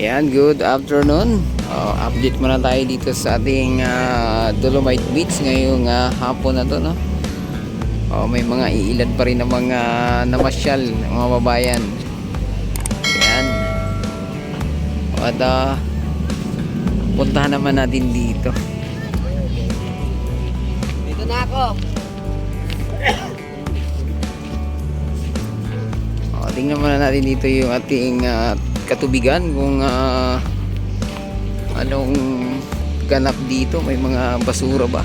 Yan, good afternoon. Update muna tayo dito sa ating Dolomite Beach ngayong hapon na to, no? May mga iilan pa rin na mga namasyal, mga babayan. Yan. At puntahan naman natin dito. Dito na ako. Tingnan muna natin dito yung ating katubigan kung anong ganap dito. May mga basura ba?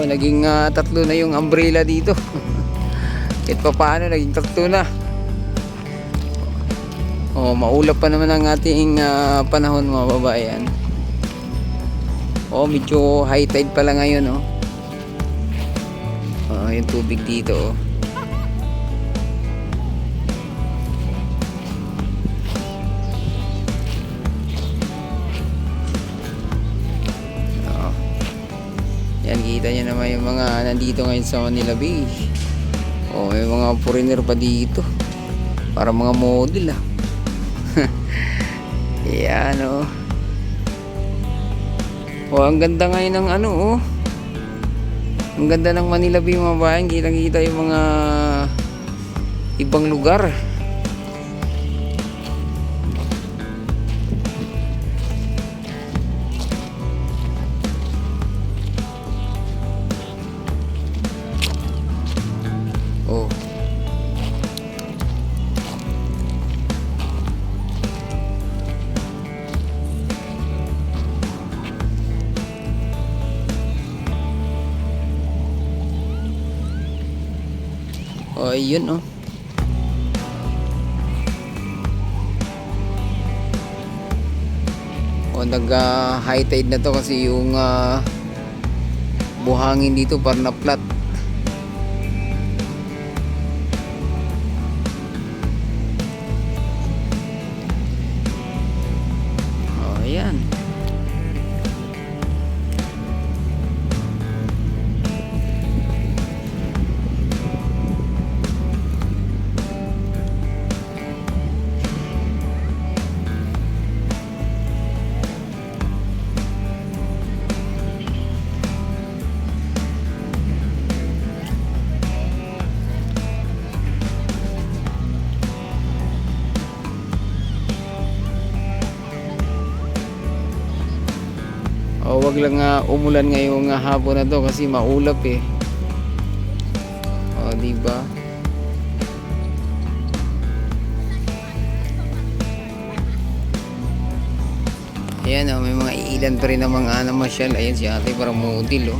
Naging tatlo na yung umbrella dito. Kahit pa paano naging tatlo na. Maulap pa naman ang ating panahon, mga babayan. Medyo high tide pala ngayon, yung tubig dito, Yan, kita nyo naman yung mga nandito ngayon sa Manila Bay. May mga foreigner pa dito. Para mga model, Yan, ang ganda ngayon ng ang ganda ng Manila Bay, mga bayan. Kitang-kita yung mga ibang lugar. Ayun, nag high tide na to kasi yung buhangin dito parang na flat. Ayan. Wag lang umulan ngayong hapon na to kasi maulap diba? Ayan, may mga iilan pa rin ng mga namasyal. Ayan si ate, parang model,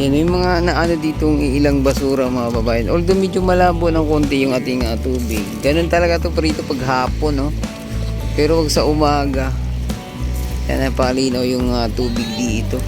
Yan, yung mga naano ditong ilang basura, mga babayan. Although medyo malabo ng konti yung ating tubig. Ganun talaga to prito pag hapon, Pero wag sa umaga. Yan, napalinaw yung tubig dito.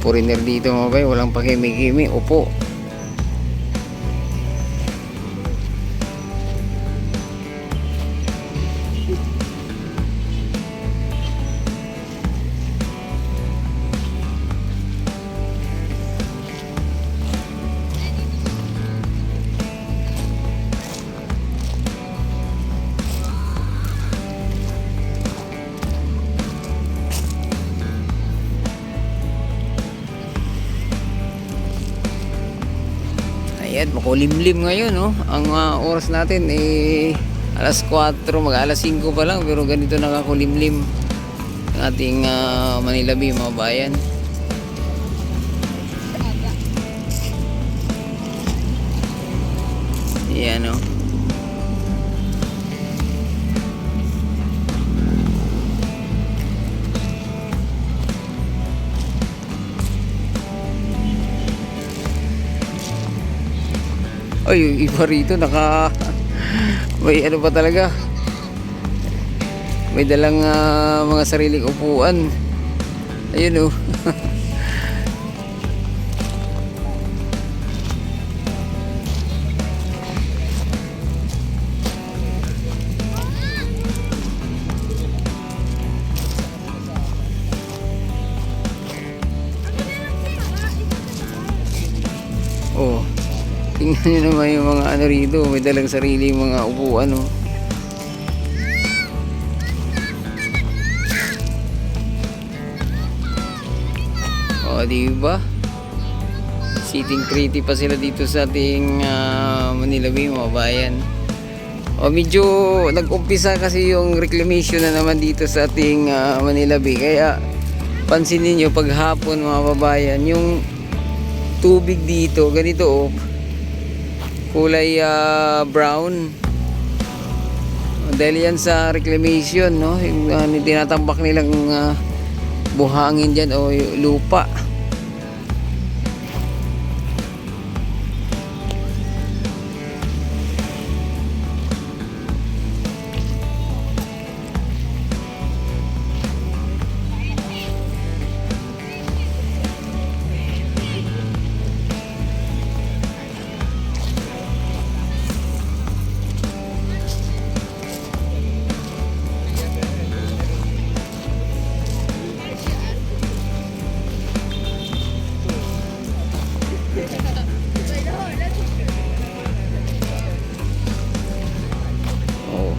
Foreigner dito, mga bay, walang pakimi-kimi. Upo. Ayan, makulimlim ngayon, no? Ang oras natin alas 4, mag-alas 5 pa lang, pero ganito nakakulimlim ang ating Manila Bay, mga bayan. Ayan, no? Ay, yung iba rito may ano pa talaga, may dalang mga sariling upuan. Ayun, oh. Oh, tingnan nyo naman yung mga ano rito, may dalang sarili mga upuan, oh. O, diba? Sitting pretty pa sila dito sa ating Manila Bay, mga bayan. O, medyo nag-umpisa kasi yung reclamation na naman dito sa ating Manila Bay. Kaya pansinin nyo pag hapon, mga babayan, yung tubig dito ganito, oh, kulay brown, dahil yan sa reclamation, no? Yung tinatambak nilang buhangin dyan o lupa. Oh,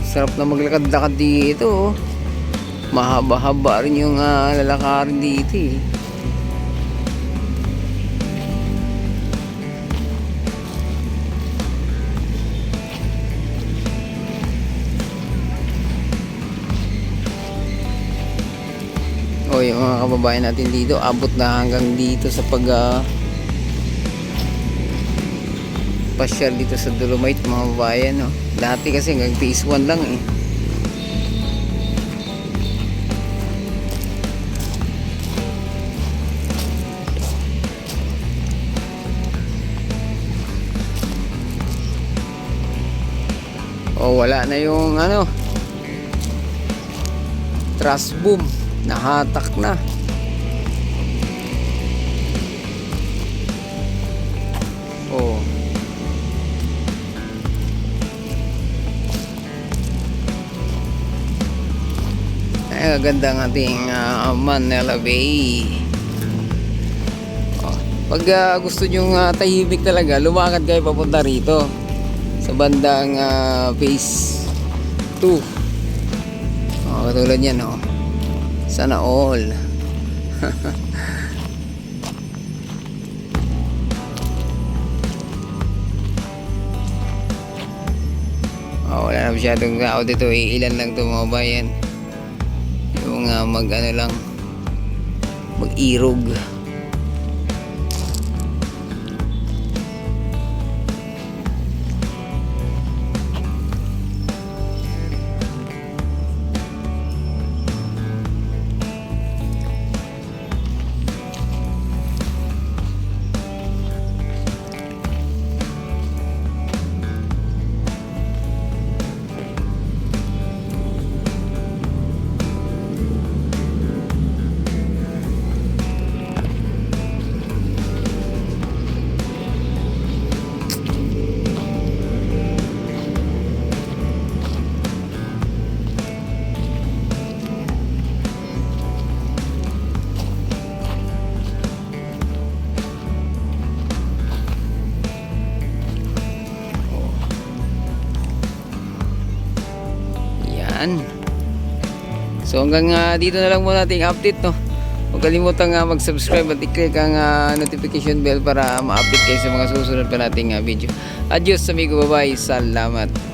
sarap na maglakad-lakad dito, oh. Mahaba-haba rin yung lalakarin dito, eh. O, yung mga kababayan natin dito, abot na hanggang dito sa pasyal dito sa Dolomite, mga kababayan, no? Dati kasi hanggang phase 1 lang, eh. O, wala na yung ano, truss boom, nahatak na. Oh, ay, ganda ng ating Manila Bay. Oh, pag gusto nyo tahimik talaga, lumakad kayo papunta rito sa bandang phase 2. Oh, katulad yan, oh. Sana all. Oh, wala na masyadong tao dito, eh. Ilan lang ito, mga bayan. Yung mag ano lang, mag-irog. So hanggang dito na lang muna ating update, no. Huwag Huwag kalimutan nga mag-subscribe at i-click ang notification bell para ma-update kayo sa mga susunod pa nating video. Adios amigo, bye-bye. Salamat.